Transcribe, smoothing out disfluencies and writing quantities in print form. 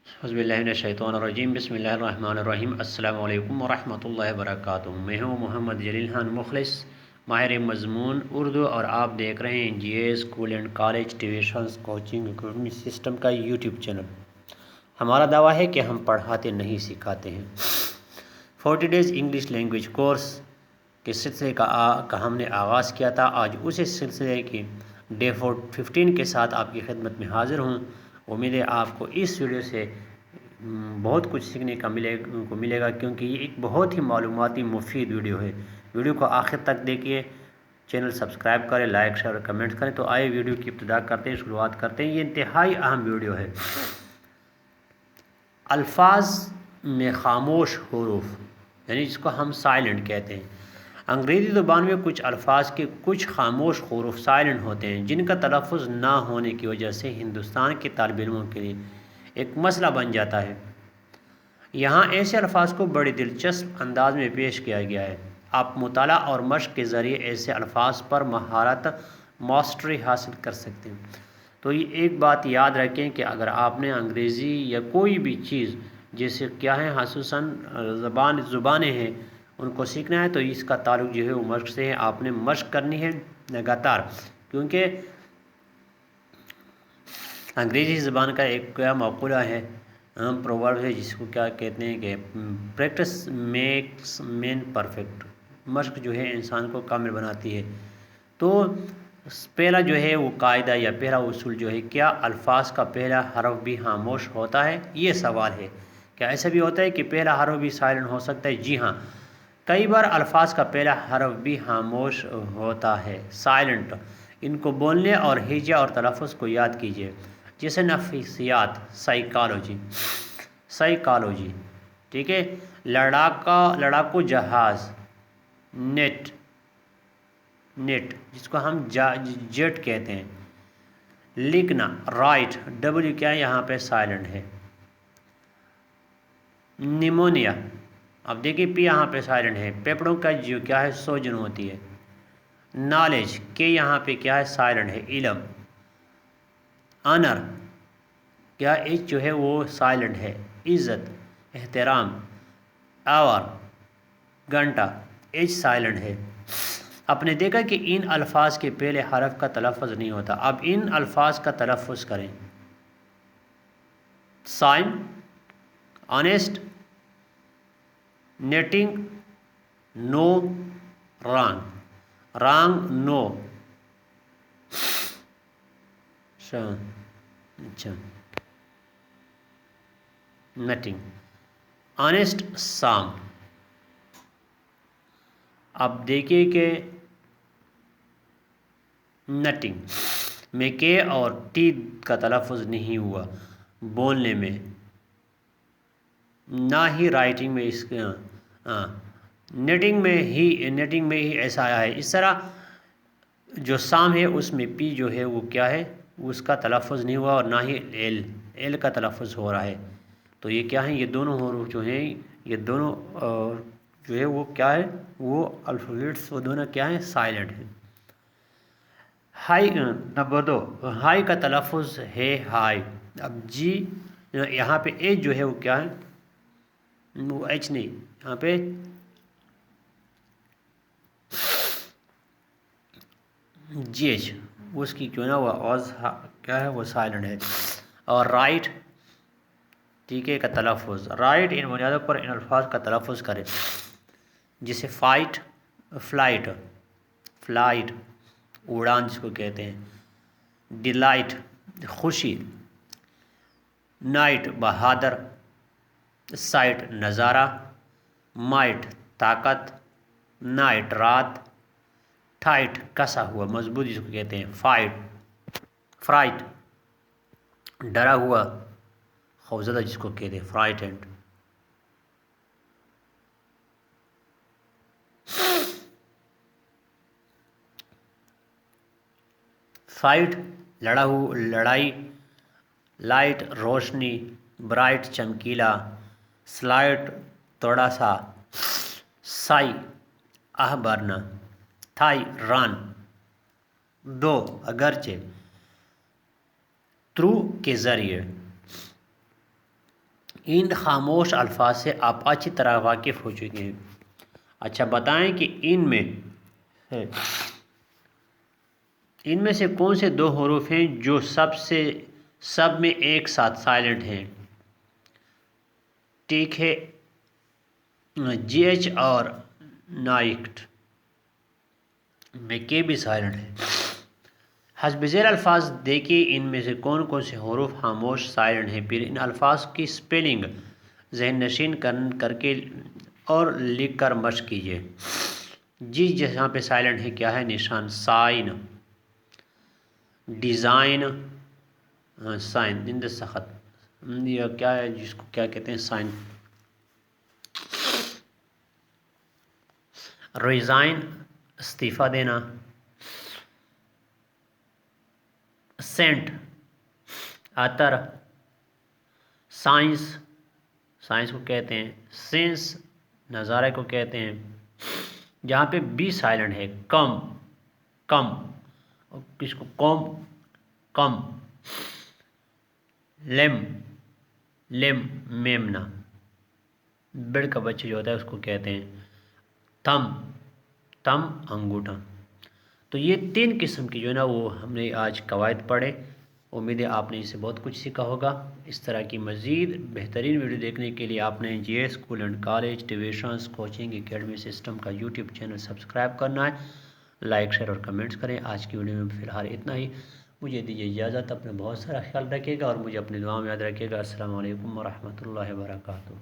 बिस्मिल्लाहिर्रहमानिर्रहीम बिस्मिल्लाहिर्रहमानिर्रहीम अस्सलामु अलैकुम वरहमतुल्लाहि वबरकातुहू। मैं हूँ मोहम्मद जलील खान मुखलिस, माहिर मज़मून उर्दू, और आप देख रहे हैं NGA school and college tuitions coaching recruitment system का यूट्यूब चैनल। हमारा दावा है कि हम पढ़ाते नहीं सिखाते हैं। 40 डेज़ इंग्लिश लैंग्वेज कोर्स के सिलसिले का हमने आगाज़ किया था। आज उसी सिलसिले की डे 15 के साथ आपकी खिदमत में हाज़िर हूँ। उम्मीद है आपको इस वीडियो से बहुत कुछ सीखने का मिलेगा, क्योंकि ये एक बहुत ही मालूमाती मुफीद वीडियो है। वीडियो को आखिर तक देखिए, चैनल सब्सक्राइब करें, लाइक शेयर और कमेंट करें। तो आइए वीडियो की इब्तिदा करते हैं, शुरुआत करते हैं। ये इंतहाई अहम वीडियो है। अल्फाज में खामोश हुरूफ, यानी जिसको हम साइलेंट कहते हैं। अंग्रेज़ी ज़ुबान में कुछ अल्फाज के कुछ खामोश हुरूफ साइलेंट होते हैं, जिनका तलफ़्फ़ुज़ ना होने की वजह से हिंदुस्तान के तालिब इल्मों के लिए एक मसला बन जाता है। यहाँ ऐसे अल्फाज को बड़े दिलचस्प अंदाज में पेश किया गया है। आप मुताला और मश्क के ज़रिए ऐसे अल्फाज पर महारत मास्टरी हासिल कर सकते हैं। तो ये एक बात याद रखें कि अगर आपने अंग्रेज़ी या कोई भी चीज़ जैसे क्या है ख़ुसूसन ज़ुबानें हैं उनको सीखना है, तो इसका ताल्लुक़ जो है वो मश्क से है। आपने मश्क करनी है लगातार, क्योंकि अंग्रेज़ी ज़बान का एक क्या मक़ूला है, प्रोवर्ब है, जिसको क्या कहते हैं कि प्रैक्टिस मेक्स मैन परफेक्ट। मश्क जो है इंसान को कामिल बनाती है। तो पहला जो है वो कायदा या पहला उसूल जो है, क्या अल्फाज का पहला हरफ भी खामोश होता है? ये सवाल है। क्या ऐसा भी होता है कि पहला हरफ भी साइलेंट हो सकता है? जी हाँ, कई बार अल्फाज का पहला हरफ भी खामोश होता है, साइलेंट। इनको बोलने और हिजा और तलफ़्फ़ुज़ को याद कीजिए, जैसे नफ्सियात, साइकोलॉजी, ठीक है, लड़ाकू जहाज़, नेट जिसको हम जेट कहते हैं, लिखना, राइट, डब्ल्यू क्या है यहाँ पे साइलेंट है। निमोनिया, अब देखिए पी यहाँ पे साइलेंट है। पेपड़ों का जो क्या है सोजन होती है। नॉलेज के यहाँ पे क्या है साइलेंट है। इल्म, ऑनर क्या एच जो है वो साइलेंट है। इज़्ज़त, एहतराम, आवर घंटा, एच साइलेंट है। आपने देखा कि इन अल्फाज के पहले हरफ का तलफ़्फ़ुज़ नहीं होता। अब इन अल्फाज का तलफ़्फ़ुज़ करें। Sign, honest, knitting, know, wrong, know, अच्छा, नटिंग, ऑनेस्ट, साम। अब देखिए कि नटिंग में के और टी का तलफ़्फ़ुज़ नहीं हुआ बोलने में, ना ही राइटिंग में। इसके नेटिंग में ही ऐसा आया है। इस तरह जो साम है उसमें पी जो है वो क्या है, उसका तलफ़्फ़ुज़ नहीं हुआ, और ना ही एल का तलफ़्फ़ुज़ हो रहा है। तो ये क्या है, ये दोनों हुरूफ जो हैं, ये दोनों जो है वो क्या है, वो अल्फ़ाबेट्स वो दोनों क्या है, साइलेंट हैं। हाई, नंबर 2, हाई का तलफ़्फ़ुज़ है हाई। अब जी यहाँ पे एच जो है वो क्या है, वो एच नहीं, यहाँ पे जी एच, उसकी क्यों ना वो आवाज़ क्या है वो साइलेंट है। और राइट, ठीक है, का तलफ़्फ़ुज़, राइट इन बुनियादों पर इन अल्फाज का तलफ़्फ़ुज़ करें, जिसे फाइट, फ्लाइट उड़ान जिसको कहते हैं, डिलाइट खुशी, नाइट बहादुर, साइट नज़ारा, माइट ताकत, नाइट रात, टाइट कसा हुआ मजबूत जिसको कहते हैं, फ्राइट डरा हुआ खौफज़दा जिसको कहते हैं, फ्राइटेंड। फाइट लड़ाई, लाइट रोशनी, ब्राइट चमकीला, स्लाइट थोड़ा सा, साई आह भरना, थाई रन दो अगरचे, थ्रू के ज़रिए, ان خاموش الفاظ سے آپ اچھی طرح واقف ہو چکے ہیں۔ اچھا بتائیں کہ ان میں سے کون سے دو حروف ہیں جو سب میں ایک ساتھ سائلنٹ ہیں؟ ٹھیک ہے، جی ایچ اور نائکٹ میں کے بھی سائلنٹ ہے۔ حسب ذیل الفاظ دیکھیے ان میں سے کون کون سے حروف خاموش سائلنٹ ہیں، پھر ان الفاظ کی سپیلنگ ذہن نشین کر کے اور لکھ کر مشق کیجیے۔ جی جہاں پہ سائلنٹ ہے کیا ہے نشان؟ سائن، ڈیزائن، سائن اند سخت، یہ کیا ہے جس کو کیا کہتے ہیں؟ سائن، ریزائن استعفیٰ دینا، سینٹ عطر، سائنس سائنس کو کہتے ہیں، سینس نظارے کو کہتے ہیں۔ جہاں پہ بی سائلنٹ ہے کم، کم، کس کو؟ قوم، کم، لم، لم میمنا، بڑ کا بچہ جو ہوتا ہے اس کو کہتے ہیں تھم، تھم انگوٹھا۔ تو یہ 3 قسم کی جو ہے نا وہ ہم نے آج قواعد پڑھے۔ امید ہے آپ نے اس سے بہت کچھ سیکھا ہوگا۔ اس طرح کی مزید بہترین ویڈیو دیکھنے کے لیے آپ نے G S school and college tuitions coaching academy system کا یوٹیوب چینل سبسکرائب کرنا ہے، لائک شیئر اور کمنٹس کریں۔ آج کی ویڈیو میں فی الحال اتنا ہی، مجھے دیجیے اجازت، اپنا بہت سارا خیال رکھیے گا اور مجھے اپنی دعا میں یاد رکھیے گا۔ السلام علیکم ورحمۃ اللہ وبرکاتہ۔